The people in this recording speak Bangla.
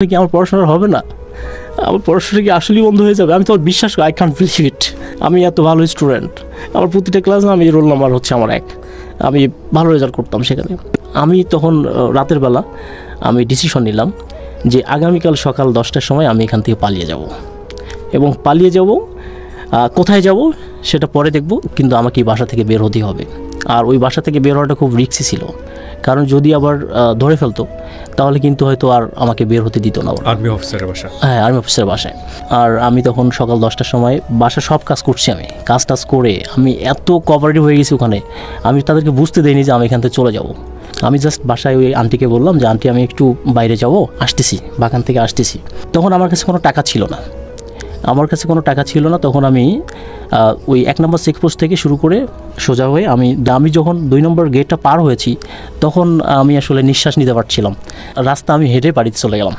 কি আমার পড়াশোনা হবে না? আমার পড়াশোনা কি আসলেই বন্ধ হয়ে যাবে? আমি তো বিশ্বাস করি, আই কান্ট বিলিভ ইট। আমি এত ভালো স্টুডেন্ট, আমার প্রতিটা ক্লাস আমি রোল নাম্বার হচ্ছে আমার 1, আমি ভালো রেজাল্ট করতাম সেখানে। আমি তখন রাতের বেলা আমি ডিসিশন নিলাম যে আগামীকাল সকাল 10টার সময় আমি এখান থেকে পালিয়ে যাব, এবং পালিয়ে যাব কোথায় যাব সেটা পরে দেখব, কিন্তু আমাকে এই বাসা থেকে বের হতেই হবে। আর ওই বাসা থেকে বের হওয়াটা খুব রিস্কি ছিল, কারণ যদি আবার ধরে ফেলতো তাহলে কিন্তু হয়তো আর আমাকে বের হতে দিত না। আর্মি অফিসারের বাসা? হ্যাঁ, আর্মি অফিসারের বাসায়। আর আমি তখন সকাল 10টার সময় বাসা সব কাজ করছি, আমি কাজ টাজ করে আমি এত কোঅপারেটিভ হয়ে গেছি ওখানে, আমি তাদেরকে বুঝতে দেইনি যে আমি এখান থেকে চলে যাব। আমি জাস্ট বাসায় ওই আন্টিকে বললাম যে আন্টি আমি একটু বাইরে যাব, আসতেছি, বাগান থেকে আসতেছি। তখন আমার কাছে কোনো টাকা ছিল না, তখন আমি ওই 1 নম্বর চেকপোস্ট থেকে শুরু করে সোজা হয়ে আমি যখন 2 নম্বর গেটটা পার হয়েছি তখন আমি আসলে নিঃশ্বাস নিতে পারছিলাম। রাস্তা আমি হেঁটে বাড়িতে চলে গেলাম।